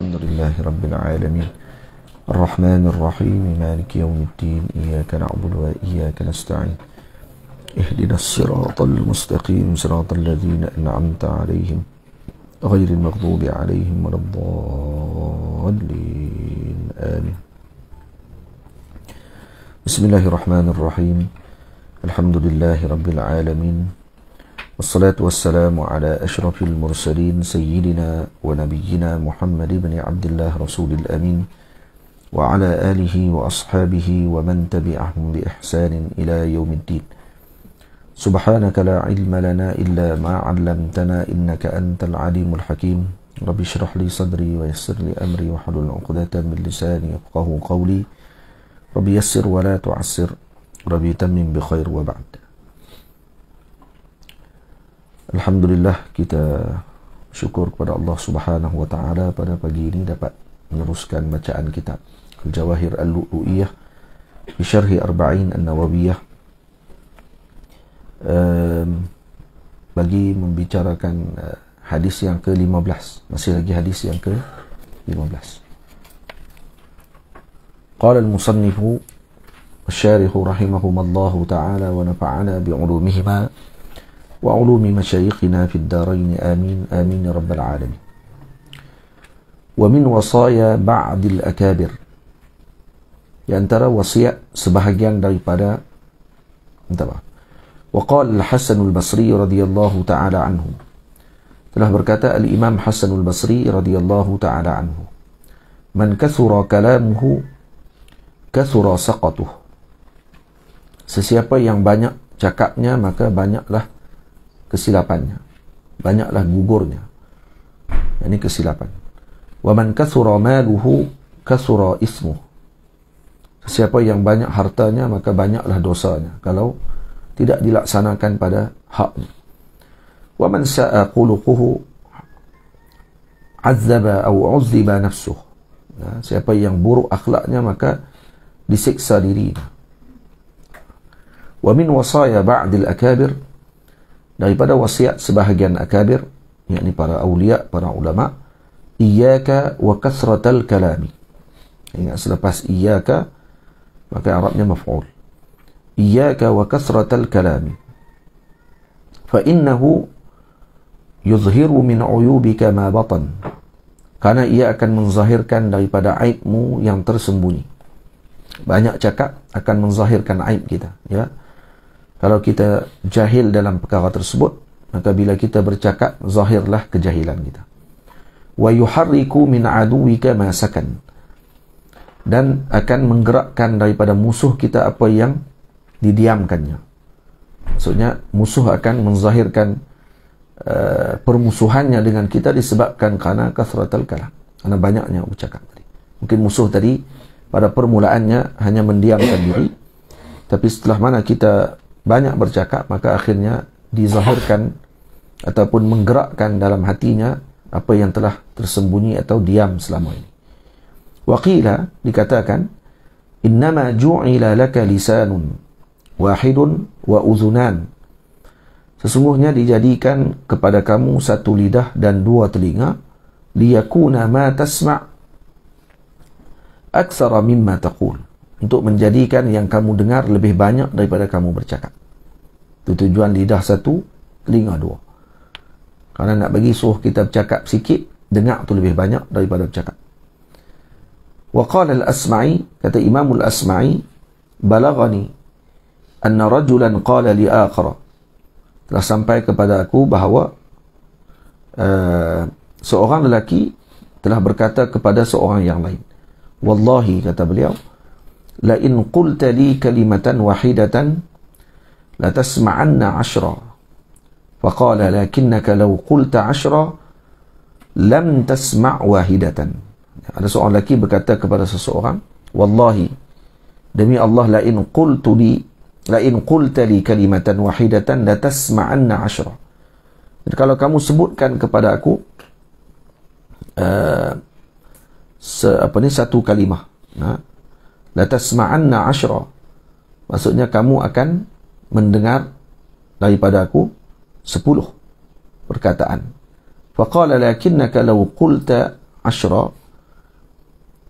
الحمد لله رب العالمين الرحمن الرحيم مالك يوم الدين إياك نعبد وإياك نستعين اهدنا الصراط المستقيم صراط الذين أنعمت عليهم غير المغضوب عليهم ولا الضالين آمين. بسم الله الرحمن الرحيم الحمد لله رب العالمين والصلاة والسلام على أشرف المرسلين سيدنا ونبينا محمد بن عبد الله رسول الأمين وعلى آله وأصحابه ومن تبعهم بإحسان إلى يوم الدين. سبحانك لا علم لنا إلا ما علمتنا إنك أنت العليم الحكيم. رب اشرح لي صدري ويسر لي أمري واحلل عقدة من لساني يفقهوا قولي. رب يسر ولا تعسر رب يتمم بخير وبعد. Alhamdulillah, kita syukur kepada Allah Subhanahu wa taala pada pagi ini dapat meneruskan bacaan kitab Al-Jawahir Al-Lu'lu'iyah bi Syarhi Arba'in An-Nawawiyah, bagi membicarakan hadis yang ke-15. Masih lagi hadis yang ke-15. Qala al-musannifu wasy-syarihu rahimahumallahu ta'ala wa nafa'ana bi'ulumihima wa ulumi masyayikhina fid darain amin amin ya rabbal alamin. Wa min wasaya ba'dil akabir, di antara wasiat sebahagian daripada wa qala al-Hasan al-Basri radhiyallahu ta'ala anhu, telah berkata al-Imam Hasan al-Basri radhiyallahu ta'ala anhu, man kathura kalamuhu kathura saqatuh, sesiapa yang banyak cakapnya maka banyaklah kesilapannya, banyaklah gugurnya. Ini kesilapan. Wa man kathura maluhu kathura ismuh, siapa yang banyak hartanya maka banyaklah dosanya kalau tidak dilaksanakan pada haknya. Wa man sa'a khuluquhu azzaba aw uzziba nafsuh, siapa yang buruk akhlaknya maka disiksa dirinya. Wa min wasaya ba'dil akabir, daripada wasiat sebahagian akabir, yakni para awliya, para ulama, iyyaka wa kathratal kalami. Ingat, selepas iyyaka maka Arabnya maf'ul. Iyyaka wa kathratal kalami fa innahu yuzhiru min uyubika ma batan, karena ia akan menzahirkan daripada aibmu yang tersembunyi. Banyak cakap akan menzahirkan aib kita, ya. Kalau kita jahil dalam perkara tersebut, maka bila kita bercakap, zahirlah kejahilan kita. Wa yuharriku min aduwika ma sakan, dan akan menggerakkan daripada musuh kita apa yang didiamkannya. Maksudnya musuh akan menzahirkan permusuhannya dengan kita disebabkan karena kathratul kalam, karena banyaknya bercakap tadi. Mungkin musuh tadi pada permulaannya hanya mendiamkan diri, tapi setelah mana kita banyak bercakap, maka akhirnya dizahirkan ataupun menggerakkan dalam hatinya apa yang telah tersembunyi atau diam selama ini. Waqila, dikatakan, innama ju'ila laka lisanun wahidun wa udhunan, sesungguhnya dijadikan kepada kamu satu lidah dan dua telinga, liyakuna ma tasma' aktsara mimma taqul, untuk menjadikan yang kamu dengar lebih banyak daripada kamu bercakap. Itu tujuan lidah satu, telinga dua. Karena nak bagi suruh kita bercakap sikit, dengar tu lebih banyak daripada bercakap. Wa qala al-Asma'i, kata Imam al-Asma'i, balaghani anna rajulan qala li akhara, telah sampai kepada aku bahawa seorang lelaki telah berkata kepada seorang yang lain, wallahi, kata beliau, la in qulta li kalimatan wahidatan la tasma'anna 'ashra, faqala lakinnaka law qulta 10 lam tasma' wahidatan. Ada seorang lelaki berkata kepada seseorang, wallahi, demi Allah, la in qulta li kalimatan wahidatan la tasma'anna 10. Jadi kalau kamu sebutkan kepada aku satu kalimah, la tasma'anna 10, maksudnya kamu akan mendengar daripada aku 10 perkataan. Faqala lakinnaka law qulta 10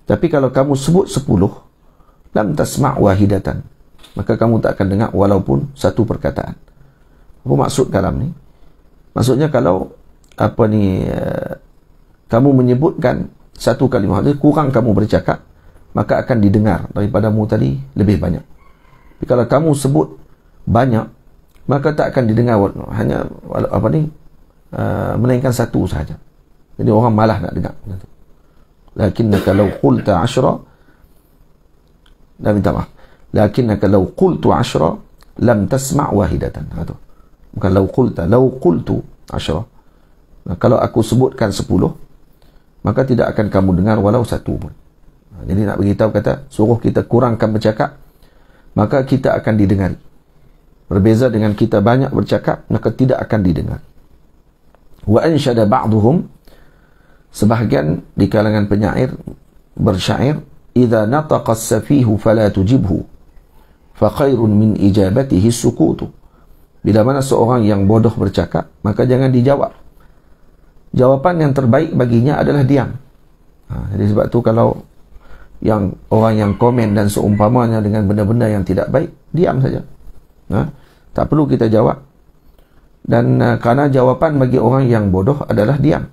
Tapi kalau kamu sebut 10, lam tasma' wahidatan, maka kamu tak akan dengar walaupun satu perkataan. Apa maksud kalam ni? Maksudnya kalau kamu menyebutkan satu kalimah, kurang kamu bercakap, maka akan didengar daripadamu tadi lebih banyak. Tapi kalau kamu sebut banyak, maka tak akan didengar hanya melainkan satu sahaja. Jadi orang malah nak dengar. Lakinnaka law qulta 10, lam minta maaf. Lakinnaka law qultu 10 lam tasma' wahidatan. Bukan law qultu 10. Nah, kalau aku sebutkan 10, maka tidak akan kamu dengar walau satu pun. Jadi nak beritahu kata, suruh kita kurangkan bercakap, maka kita akan didengari. Berbeza dengan kita banyak bercakap, maka tidak akan didengar. Wa ansyada ba'duhum, sebahagian di kalangan penyair bersyair, idza nataqa as-safihu fala tujibhu fa khairun min ijabatihi as-sukutu. Bila mana seorang yang bodoh bercakap, maka jangan dijawab. Jawapan yang terbaik baginya adalah diam. Jadi sebab tu kalau orang yang komen dan seumpamanya dengan benda-benda yang tidak baik, diam saja. Tak perlu kita jawab. Dan kerana jawapan bagi orang yang bodoh adalah diam.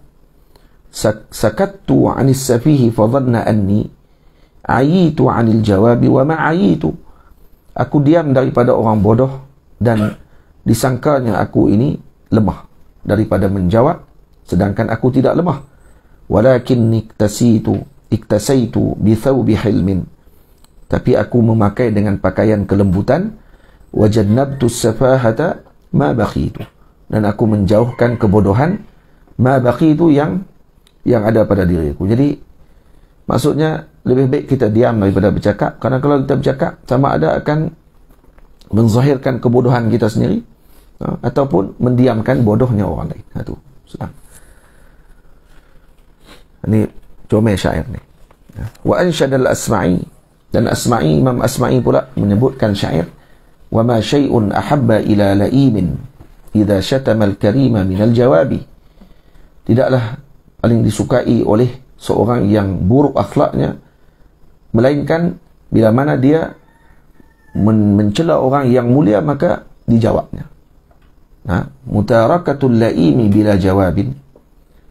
Sakattu 'anis safihi fa dhanna anni ayitu 'anil jawabi wa ma ayitu. Aku diam daripada orang bodoh dan disangkanya aku ini lemah daripada menjawab, sedangkan aku tidak lemah. Walakin iktasaitu bi thawbi hilmin, tapi aku memakai dengan pakaian kelembutan. Wajannabtu as-safahata ma baqitu, dan aku menjauhkan kebodohan ma baqitu yang ada pada diriku. Jadi maksudnya lebih baik kita diam daripada bercakap, kerana kalau kita bercakap sama ada akan menzahirkan kebodohan kita sendiri ataupun mendiamkan bodohnya orang lain. Itu sedang. Ini comel syair ni. Wa ansyada al-Asma'i, dan Asma'i, Imam Asma'i pula menyebutkan syair, wa ma syai'un ahabba ila la'imin idza syatama al-karima min al-jawabi. Tidaklah paling disukai oleh seorang yang buruk akhlaknya melainkan bila mana dia mencela orang yang mulia, maka dijawabnya. Mutarakatul la'imi bila jawabin,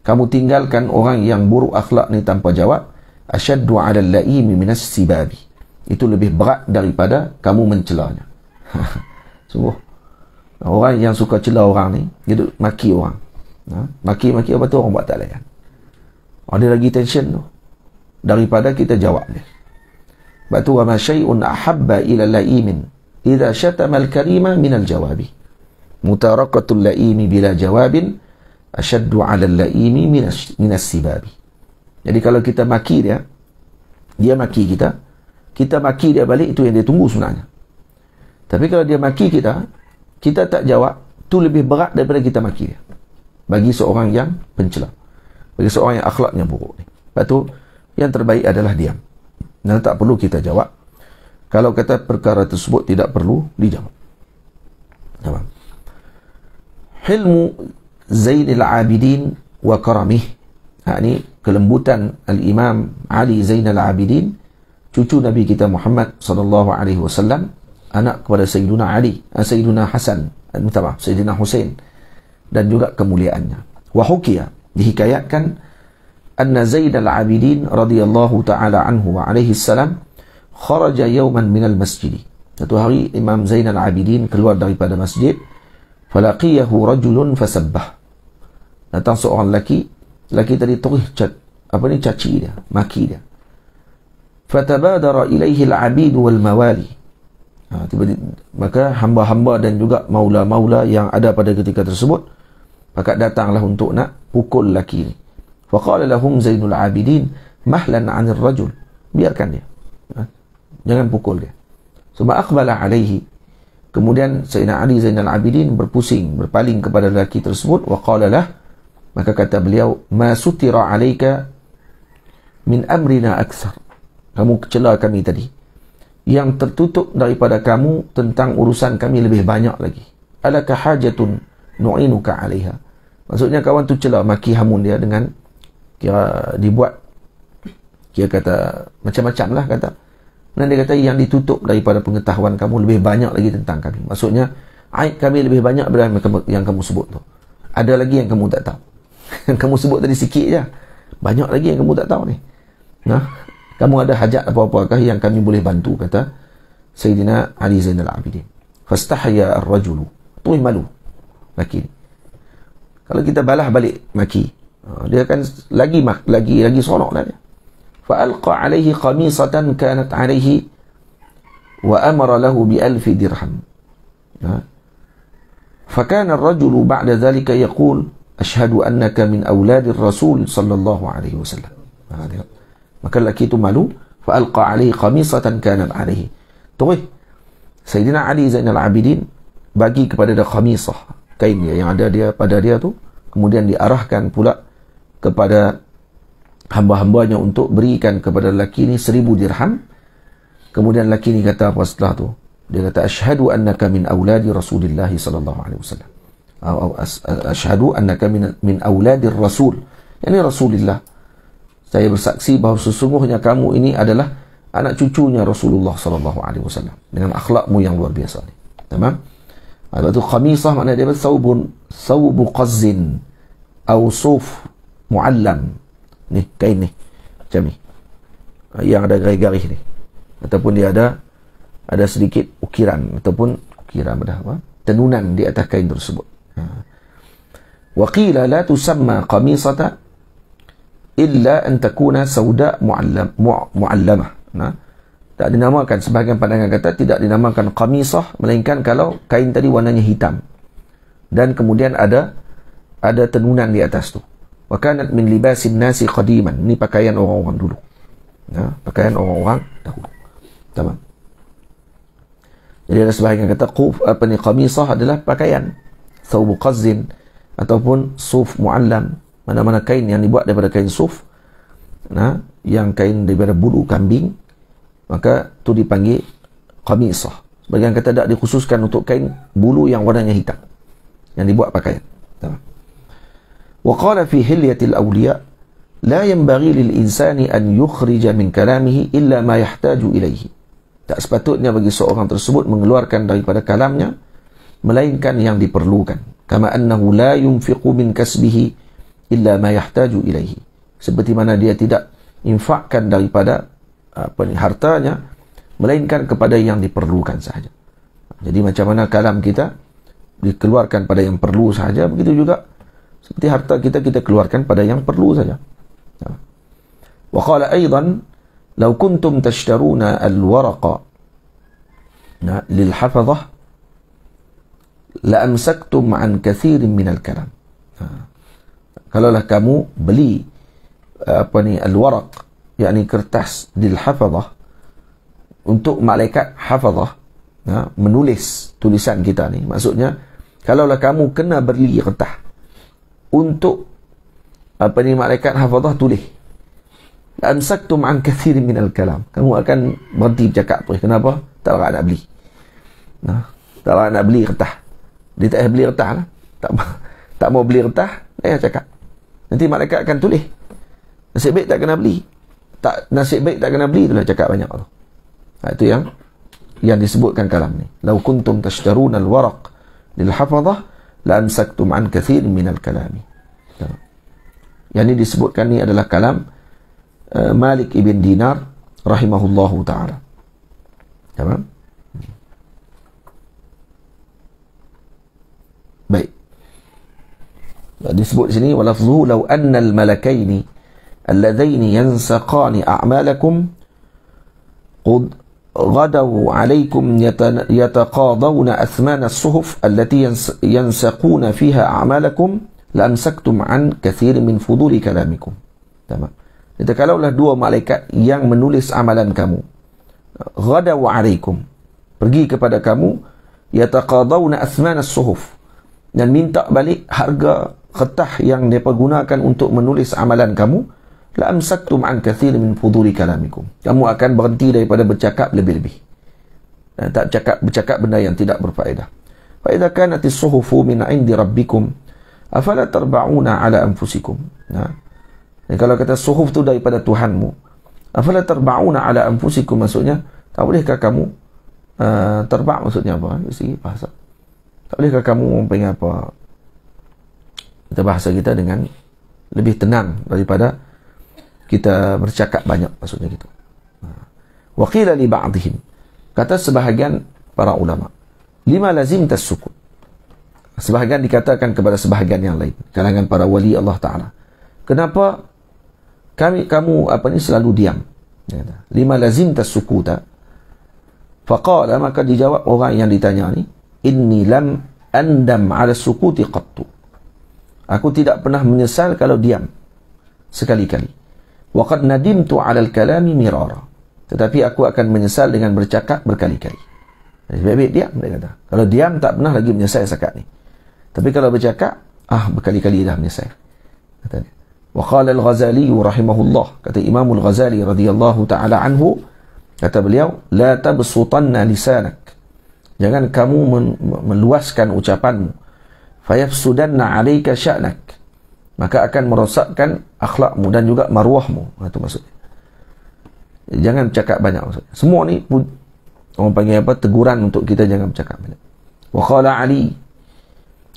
kamu tinggalkan orang yang buruk akhlak ni tanpa jawab, asyaddu 'ala al-la'imi minas sibabi, itu lebih berat daripada kamu mencelanya. Sungguh orang yang suka cela orang ni, dia duk maki orang, maki apa tu, orang buat tak layan. Dia lagi tension tu daripada kita jawab dia. Sebab tu, wa ma syai'un ahabba ila la'imin idza syatama al-karima min al-jawabi. Mutarakatul la'imi bila jawabin asyaddu 'ala al-la'imi minas sibabi. Jadi kalau kita maki dia maki kita maki dia balik, itu yang dia tunggu sebenarnya. Tapi kalau dia maki kita tak jawab, itu lebih berat daripada kita maki dia. Bagi seorang yang pencela, bagi seorang yang akhlaknya buruk ni. Sebab tu yang terbaik adalah diam. Dan tak perlu kita jawab. Kalau kata perkara tersebut tidak perlu dijawab. Hilmu Zainil Abidin wa karamih. Ini kelembutan Al-Imam Ali Zainal Abidin, cucu Nabi kita Muhammad sallallahu alaihi wasallam, anak kepada Sayyiduna Ali, Sayyiduna Hasan, Sayyidina Husain, dan juga kemuliaannya. Wa hukiya, dihikayatkan, anna Zainal Abidin radhiyallahu ta'ala anhu wa alaihi salam kharaja yawman minal masjid. Satu hari Imam Zainal Abidin keluar daripada masjid, falaqiyahu rajulun fasabbah. Datang seorang lelaki tadi terus caci dia, maki dia. Fatabadara ilaihi al-abid wal mawali. Maka hamba-hamba dan juga maula-maula yang ada pada ketika tersebut, maka datanglah untuk nak pukul lelaki ni. Faqala lahum Zainul Abidin mahlan 'anil rajul, biarkan dia, jangan pukul dia. Suma aqbala alaihi, kemudian Sayyidina Ali Zainal Abidin berpaling kepada lelaki tersebut. Wa qala lah, maka kata beliau, ma sutira alaika min amrina akthar, kamu cela kami tadi, yang tertutup daripada kamu tentang urusan kami lebih banyak lagi. Alaka hajatun nu'inuka 'alaiha, maksudnya kawan tu cela, maki hamun dia dengan kira dibuat Dia kata macam-macam lah kata. Dan dia kata yang ditutup daripada pengetahuan kamu lebih banyak lagi tentang kami. Maksudnya aib kami lebih banyak daripada yang kamu sebut tu. Ada lagi yang kamu tak tahu. Yang kamu sebut tadi sikit je. Banyak lagi yang kamu tak tahu ni. Nah, kamu ada hajat apa-apakah yang kami boleh bantu, kata Sayyidina Ali Zainal Abidin. Fastahya ar-rajulu. Tuih malu maki. Kalau kita balah balik maki, dia akan lagi seronok dah dia. فألقى عليه قميصة كانت عليه وأمر له ب1000 درهم. فكان الرجل بعد ذلك يقول أشهد أنك من أولاد الرسول صلى الله عليه وسلم. maka lelaki itu malu. فألقى عليه قميصة كانت عليه. Terus Sayyidina Ali Zainal Abidin bagi kepada dia khamisah, kain dia yang ada dia pada dia tu, kemudian diarahkan pula kepada hamba-hambanya untuk berikan kepada lelaki ni 1000 dirham. Kemudian lelaki ni kata apa setelah tu? Dia kata asyhadu annaka min auladi Rasulillah sallallahu alaihi wasallam. Asyhadu annaka min auladir Rasul. Yani Rasulullah. Saya bersaksi bahawa sesungguhnya kamu ini adalah anak cucunya Rasulullah sallallahu alaihi wasallam dengan akhlakmu yang luar biasa ni. Tamam? Lepas tu khamisah makna dia thawbu qazzin atau suf muallam. Ni kain ni macam ni yang ada garis-garis ni, ataupun dia ada sedikit ukiran ataupun tenunan di atas kain tersebut. Wa qila la tusamma qamisata illa an takuna sauda muallamah. Tak dinamakan, sebahagian pandangan kata tidak dinamakan qamisah melainkan kalau kain tadi warnanya hitam dan kemudian ada tenunan di atas tu. Wa kanat min libasin nasi qadiman. Ini pakaian orang-orang dulu. Pakaian orang-orang dahulu. Tamam. Jadi ada sebahagian kata qamisah adalah pakaian thawbu qazzin ataupun suf muallam. Mana-mana kain yang dibuat daripada kain suf, yang kain daripada bulu kambing, maka tu dipanggil qamisah. Sebahagian kata tak dikhususkan untuk kain bulu yang warnanya hitam yang dibuat pakaian. Tamam. وقال في حلية الأولياء لا ينبغي للإنسان أن يخرج من كلامه إلا ما يحتاج إليه. Tak sepatutnya bagi seorang tersebut mengeluarkan daripada kalamnya melainkan yang diperlukan. Kama annahu la yunfiqu min kasbihi illa ma yahtaju ilaihi. Seperti mana dia tidak infakkan daripada hartanya melainkan kepada yang diperlukan sahaja. Jadi macam mana kalam kita dikeluarkan pada yang perlu sahaja, begitu juga seperti harta kita keluarkan pada yang perlu saja. Wa qala aidan law kuntum tashtaruna al-waraqa lil hafadhah la amsaktum an kathirin min al-kalam. Kalaulah kamu beli al-waraq, yakni kertas lil hafadhah untuk malaikat hafadhah menulis tulisan kita ni. Maksudnya kalaulah kamu kena beli kertas untuk malaikat hafazah tulis, amsaktum an kathirin min al-kalam, kamu akan berhenti bercakap terus. Kenapa? Tak larat nak beli. Tak larat nak beli kertas. Dia tak beli kertas lah. Tak mau beli kertas, dia cakap. Nanti malaikat akan tulis. Nasib baik tak kena beli. Nasib baik tak kena beli, itulah cakap banyak tu. Itu yang disebutkan kalam ni. Law kuntum tashtaruna al-waraq lil hafazah la amsaktum an kathir min al-kalami. Yang ini disebutkan ni adalah kalam Malik ibn Dinar rahimahullahu ta'ala. Tamam? Baik. Disebut di sini walafzuhu law anna al-malakaini alladhaini yansaqani a'malakum qad غدوا عليكم يتقاضون أثمان الصحف التي ينسقون فيها أعمالكم لأمسكتم عن كثير من فضول كلامكم. Tamam. Jadi kalaulah dua malaikat yang menulis amalan kamu, غدوا عليكم, pergi kepada kamu, يتقاضون أثمان الصحف, dan minta balik harga kertas yang mereka gunakan untuk menulis amalan kamu, la amsaktum an kathir min fuduli kalamikum, kamu akan berhenti daripada bercakap lebih-lebih, tak bercakap benda yang tidak berfaedah. Fa idza kanat as-suhufu min 'indi rabbikum afala tarba'una 'ala anfusikum. Dan kalau kata suhuf tu daripada Tuhanmu, Afala tarba'una ala anfusikum, maksudnya tak bolehkah kamu terba' maksudnya apa? Segi bahasa. Tak bolehkah kamu mempunyai apa? Kita bahasa kita dengan lebih tenang daripada kita bercakap banyak, maksudnya gitu. Wa qila li ba'dihim, kata sebahagian para ulama, lima lazimta sukut. Sebahagian dikatakan kepada sebahagian yang lain, kalangan para wali Allah Ta'ala, kenapa kamu selalu diam? Lima lazimta sukuta. Faqala, maka dijawab orang yang ditanya ni, inni lam andam ala sukuti qattu. Aku tidak pernah menyesal kalau diam sekali-kali. Wa qad nadimtu ala al-kalami mirara. Tetapi aku akan menyesal dengan bercakap berkali-kali. Baik-baik diam, dia kata. Kalau diam tak pernah lagi menyesal sekat ni. Tapi kalau bercakap, berkali-kali dah menyesal. Kata dia. Wa qala al-Ghazali rahimahullah, kata Imam al-Ghazali radhiyallahu ta'ala anhu, kata beliau, la tabsutanna lisanak. Jangan kamu meluaskan ucapanmu. Fayafsudanna 'alaika sya'nak. Maka akan merosakkan akhlakmu dan juga maruahmu. Itu maksudnya. Jangan bercakap banyak maksudnya. Semua ni pun orang panggil apa? Teguran untuk kita jangan bercakap banyak. Wa qala Ali,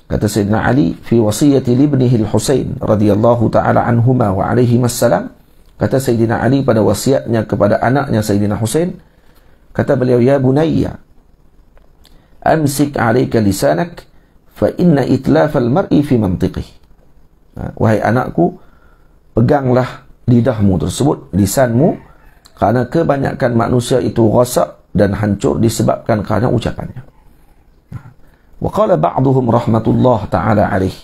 kata Sayyidina Ali fi wasiyati libnihi al-Husain radhiyallahu ta'ala anhuma wa alaihi assalam, kata Sayyidina Ali pada wasiatnya kepada anaknya Sayyidina Husain, kata beliau, ya bunayya amsik 'alaika lisanak fa inna itlaf al-mar'i fi mantiqihi. Wahai anakku, peganglah lidahmu tersebut, lisanmu, kerana kebanyakan manusia itu rosak dan hancur disebabkan kerana ucapannya. Wa qala ba'duhum rahmatullah ta'ala alaih,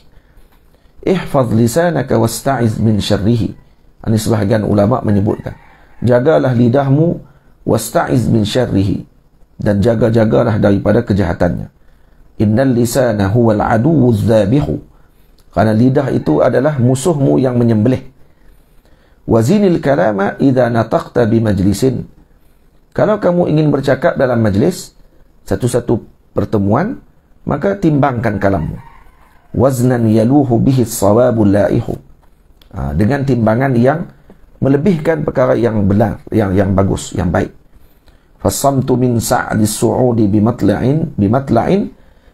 ihfaz lisanaka wasta'iz min syarrihi. Ini sebahagian ulama menyebutkan, jagalah lidahmu, wasta'iz min syarrihi, dan jaga-jagalah daripada kejahatannya. Innal lisana huwal aduwwu dzabihu, kerana lidah itu adalah musuhmu yang menyembelih. Wazinil kalama idza nataqta bi majlisin, kalau kamu ingin bercakap dalam majlis, satu-satu pertemuan, maka timbangkan kalammu. Waznan yaluhu bihi as-sawabul laihu, dengan timbangan yang melebihkan perkara yang benar, yang bagus, yang baik. Fasamtu min sa'di as-su'udi bimatla'in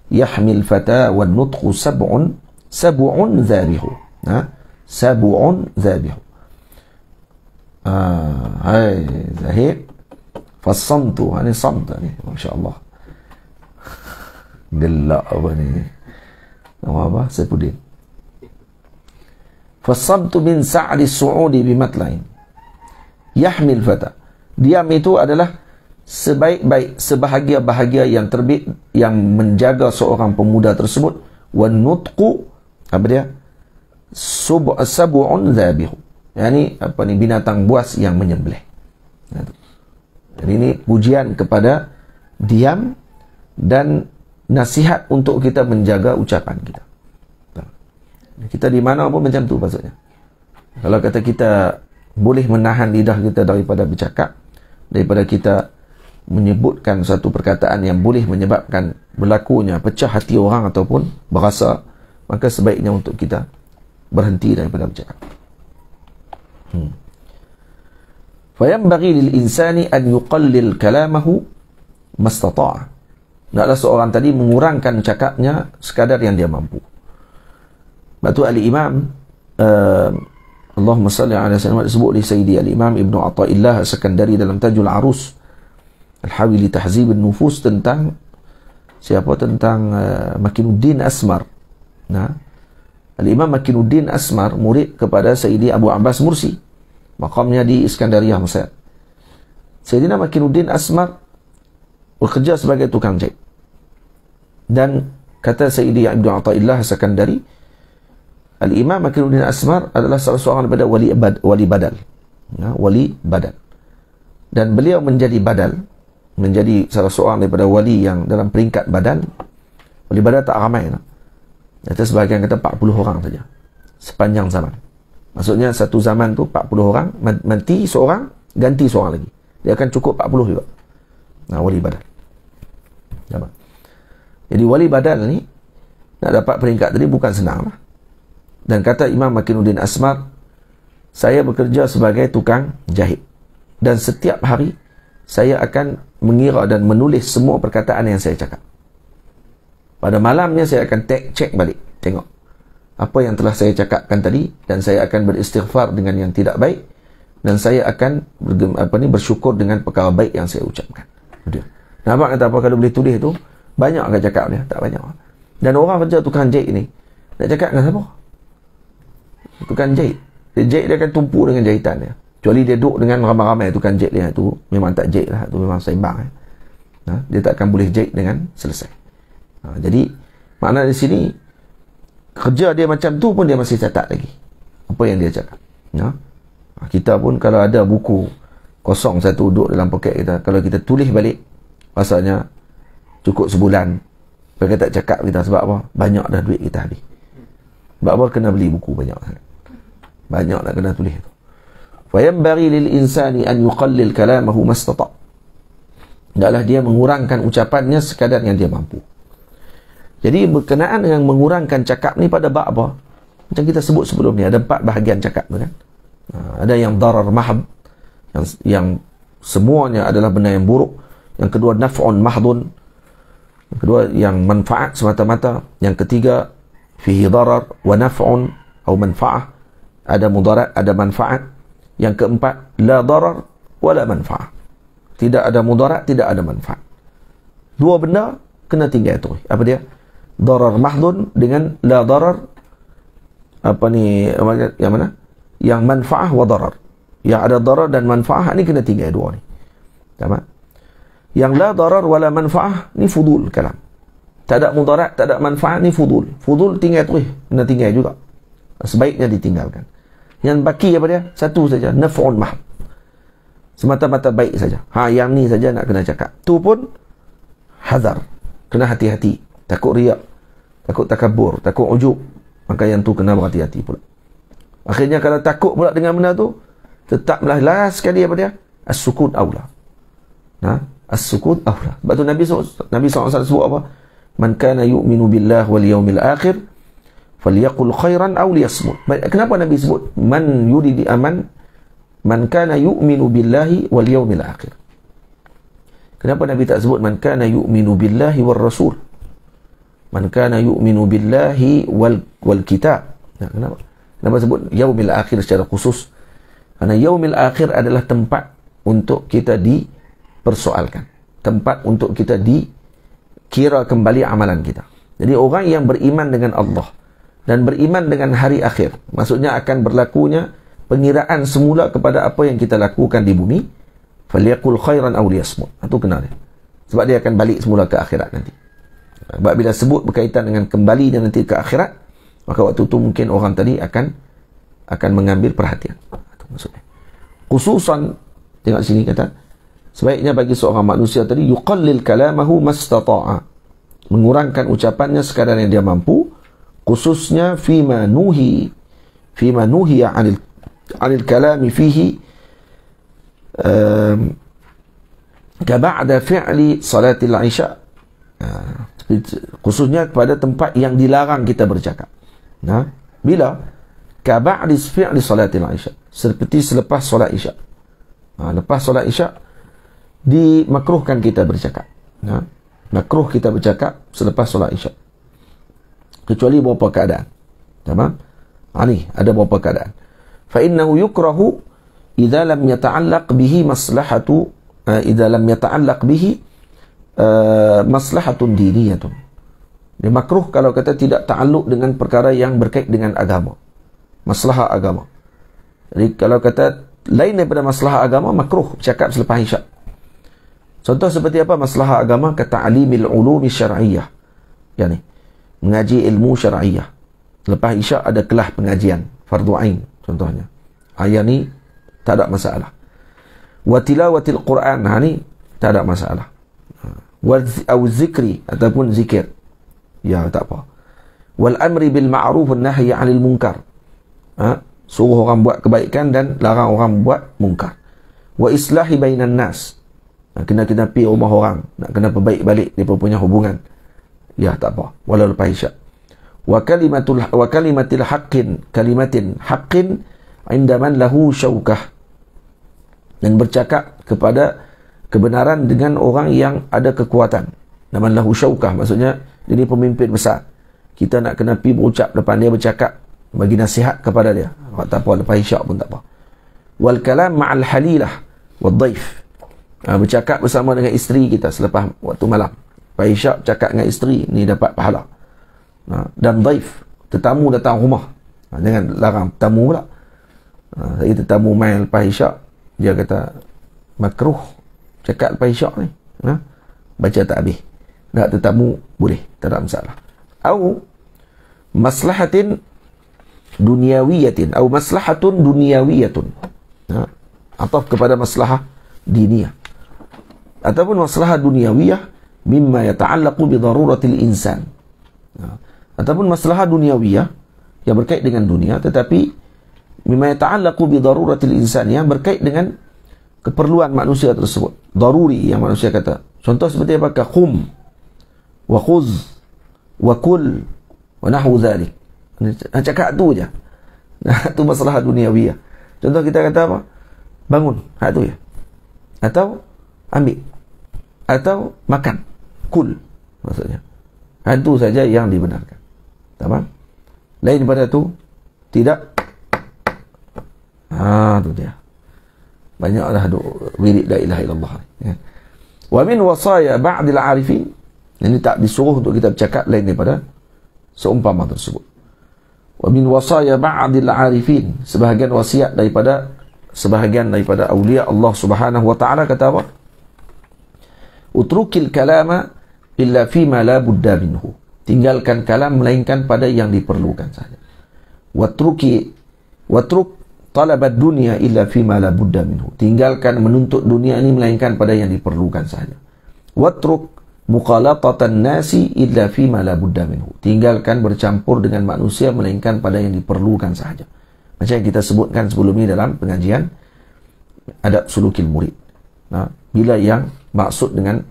yahmil fata wan nutqu sab'un dhabihu. Sab'un dhabihu. Hai Zahid, fasamtu, ini samt ni, masya-Allah. Gelak apa ni? Nama apa? Saifuddin. Fasamtu min sa'di as-su'udi bimatla'in yahmil fata. Diam itu adalah sebaik-baik, sebahagia-bahagia yang terbit, yang menjaga seorang pemuda tersebut. Wan nutqu, apa dia? Sab'un dhabihu. Yani apa ni, binatang buas yang menyembelih. Jadi ini pujian kepada diam dan nasihat untuk kita menjaga ucapan kita. Kita di mana pun macam tu maksudnya. Kalau kata kita boleh menahan lidah kita daripada bercakap, daripada kita menyebutkan satu perkataan yang boleh menyebabkan berlakunya pecah hati orang ataupun berasa, maka sebaiknya untuk kita berhenti daripada bercakap. Fayanbaghi lil insani an yuqallil kalamahu mastata'a. Naklah seorang tadi mengurangkan cakapnya sekadar yang dia mampu. Batu al-Imam Allahumma salli ala sayyidina, disebut oleh Sayyidi al-Imam Ibn Athaillah As-Sakandari dalam Tajul Arus Al-Hawi li Tahzib An-Nufus, tentang siapa? Tentang Makinuddin Asmar. Al-Imam Makinuddin Asmar murid kepada Sayyidi Abu Abbas Mursi, maqamnya di Iskandariyah, Mesir. Sayyidina Makinuddin Asmar bekerja sebagai tukang jahit. Dan kata Sayyidi Ibn Athaillah As-Sakandari, Al-Imam Makinuddin Asmar adalah salah seorang daripada wali badal. Wali badal. Dan beliau menjadi badal, menjadi salah seorang daripada wali yang dalam peringkat badal. Wali badal tak ramai. Kata sebahagian kata 40 orang saja sepanjang zaman. Maksudnya satu zaman tu 40 orang, mati seorang, ganti seorang lagi. Dia akan cukup 40 juga. Wali badal. Jadi wali badal ni nak dapat peringkat tadi bukan senang lah. Dan kata Imam Makinuddin Asmar, saya bekerja sebagai tukang jahit. Dan setiap hari saya akan mengira dan menulis semua perkataan yang saya cakap. Pada malamnya saya akan cek balik, tengok apa yang telah saya cakapkan tadi, dan saya akan beristighfar dengan yang tidak baik, dan saya akan bersyukur dengan perkara baik yang saya ucapkan. Dia. Nampak kata apa, kalau boleh tulis tu banyak akan cakap dia, tak banyak. Dan orang kerja tukang jahit ni nak cakap dengan siapa? Tukang jahit. Dia akan tumpu dengan jahitan dia. Kecuali dia duduk dengan ramai-ramai tukang jahit dia, tu memang tak jahit lah, tu memang seimbang. Dia tak akan boleh jahit dengan selesai. Jadi makna di sini kerja dia macam tu pun dia masih catat lagi apa yang dia cakap. Kita pun kalau ada buku kosong satu duduk dalam poket kita, kalau kita tulis balik, rasanya cukup sebulan kita tak cakap kita. Sebab apa? Banyak dah duit kita habis. Sebab apa? Kena beli buku banyak sangat. Banyak nak kena tulis tu. Fayambari lil insani an yuqallil kalamahu mastata'. Hendaklah dia mengurangkan ucapannya sekadar yang dia mampu. Jadi berkenaan dengan mengurangkan cakap ni pada bab apa? Macam kita sebut sebelum ni, ada 4 bahagian cakap tu kan. Ada yang darar mahd, yang semuanya adalah benda yang buruk. Yang kedua naf'un mahdun. Yang kedua yang manfaat semata-mata. Yang ketiga fihi darar wa naf'un atau manfa'ah. Ada mudarat, ada manfaat. Yang keempat la darar wa la manfa'ah. Tidak ada mudarat, tidak ada manfaat. 2 benda kena tinggal tu. Apa dia? Darar mahdun dengan la darar. Apa ni, yang mana? Yang manfaah wa darar. Yang ada darar dan manfaah ni kena tinggal 2 ni. Tamam? Yang la darar wa la manfaah ni fudul kalam. Tak ada mudarat, tak ada manfaat, ni fudul. Fudul tinggal tu, kena tinggal juga. Sebaiknya ditinggalkan. Yang baki apa dia? Satu saja, naf'un mahd. Semata-mata baik saja. Yang ni saja nak kena cakap. Tu pun hazar. Kena hati-hati. Takut riak, takut takabur, takut ujub. Maka yang tu kena berhati-hati pula. Akhirnya kalau takut pula dengan benda tu, tetaplah last sekali apa dia? As-sukut awla. As-sukut awla. Sebab tu Nabi SAW sebut apa? Man kana yu'minu billah wal yawmil akhir falyaqul khairan aw liyasmut. Kenapa Nabi sebut man yuridi aman? Man kana yu'minu billahi wal yawmil akhir. Kenapa Nabi tak sebut man kana yu'minu billahi war rasul? Man kana yu'minu billahi wal kitab. Kenapa sebut yaumil akhir secara khusus? Karena yaumil akhir adalah tempat untuk kita dipersoalkan. Tempat untuk kita dikira kembali amalan kita. Jadi orang yang beriman dengan Allah dan beriman dengan hari akhir, maksudnya akan berlakunya pengiraan semula kepada apa yang kita lakukan di bumi. Falyaqul khairan aw liyasmut. Itu kena dia. Sebab dia akan balik semula ke akhirat nanti. Sebab bila sebut berkaitan dengan kembali dia nanti ke akhirat, maka waktu itu mungkin orang tadi akan mengambil perhatian. Itu maksudnya. Khususan, tengok sini kata, sebaiknya bagi seorang manusia tadi yuqallil kalamahu mastata'a. Mengurangkan ucapannya sekadar yang dia mampu, khususnya fima nuhiya 'anil kalami fihi kaba'da fi'li salatil 'isha. Khususnya kepada tempat yang dilarang kita bercakap. Bila kaba'di fi'li salatil isya, seperti selepas solat isya. Lepas solat isya dimakruhkan kita bercakap. Makruh kita bercakap selepas solat isya. Kecuali beberapa keadaan. Tamam? Ni ada beberapa keadaan. Fa innahu yukrahu idza lam yata'allaq bihi maslahatu maslahatun diniyatun. Dia makruh kalau kata tidak ta'alluq dengan perkara yang berkait dengan agama, maslahah agama. Jadi kalau kata lain daripada maslahah agama, makruh cakap selepas isyak. Contoh seperti apa maslahah agama? Kata'alimil ulumi syar'iyyah, yani mengaji ilmu syar'iyyah. Lepas isyak ada kelas pengajian fardu ain contohnya. Ayat ni tak ada masalah. Wa tilawatil Quran, ni tak ada masalah. Wa zikri ataupun zikir, ya tak apa. Wal amri bil ma'ruf wan nahyi 'anil munkar. Suruh orang buat kebaikan dan larang orang buat mungkar. Wa islahi bainan nas. Kena pi rumah orang, nak kena perbaik balik depa punya hubungan. Ya tak apa, walau lepas isyak. Wa kalimatin haqqin 'inda man lahu syaukah. dan bercakap kepada kebenaran dengan orang yang ada kekuatan. Naman lahu syaukah, maksudnya dia ni pemimpin besar. Kita nak kena pergi berucap depan dia, bercakap, bagi nasihat kepada dia. Tak apa, lepas isyak pun tak apa. Wal kalam ma'al halilah wal daif. Bercakap bersama dengan isteri kita selepas waktu malam. Lepas isyak bercakap dengan isteri, ni dapat pahala. Dan daif, tetamu datang rumah. Jangan larang tetamu pula. Saya tetamu main lepas isyak, dia kata makruh cakap lepas isyak ni. Baca tak habis. Nak tetamu boleh, tak ada masalah. Atau maslahatin dunyawiyatin, atau maslahatun dunyawiyatun. Ataf kepada maslahah diniyah. Ataupun maslahah dunyawiyah mimma yata'allaqu bi daruratil insan. Ataupun maslahah dunyawiyah yang berkait dengan dunia, tetapi mimma yata'allaqu bi daruratil insan, yang berkait dengan keperluan manusia tersebut. Daruri yang manusia kata. Contoh seperti apakah? Khum wa khuz wa kul wa nahwu dhalik. Cakap tu je. Tu masalah duniawiyah. Contoh kita kata apa? Bangun. Hak tu ya. Atau ambil. Atau makan. Kul maksudnya. Hak tu saja yang dibenarkan. Tamam? Lain daripada tu tidak. Tu dia. Banyaklah wirid la ilaha illallah. Ya. Wa min wasaya ba'dil arifin. Ini tak disuruh untuk kita bercakap lain daripada seumpama tersebut. Wa min wasaya ba'dil arifin, sebahagian wasiat daripada sebahagian daripada aulia Allah Subhanahu wa taala kata apa? Utrukil kalama illa fima la budda minhu. Tinggalkan kalam melainkan pada yang diperlukan saja. Watruk talab ad-dunya illa fima la budda minhu. Tinggalkan menuntut dunia ini melainkan pada yang diperlukan saja. Watruk muqalatatan nasi illa fima la budda minhu. Tinggalkan bercampur dengan manusia melainkan pada yang diperlukan sahaja. Macam yang kita sebutkan sebelum ini dalam pengajian adab sulukil murid. Bila yang maksud dengan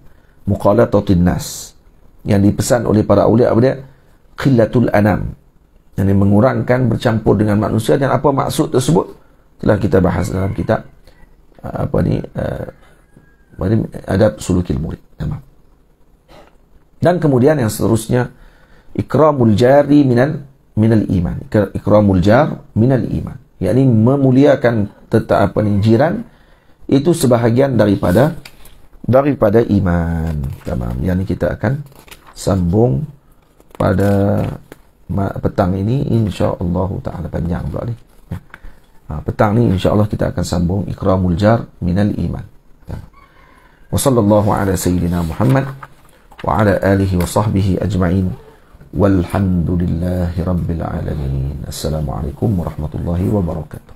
muqalatatin nas, yang dipesan oleh para awliya dia khillatul anam, yang mengurangkan bercampur dengan manusia. Dan apa maksud tersebut telah kita bahas dalam kitab adab sulukil murid. Dan kemudian yang seterusnya, ikramul jari minal iman. Ikramul jar minal iman, yakni memuliakan jiran itu sebahagian daripada iman. Tamam. Yang ini kita akan sambung pada petang ini, insya-Allah taala. Panjang pula ni. Petang ni insya-Allah kita akan sambung ikramul jar minal iman. Wa sallallahu ala sayyidina Muhammad wa ala alihi wa sahbihi ajma'in. Walhamdulillahi rabbil alamin. Assalamualaikum warahmatullahi wabarakatuh.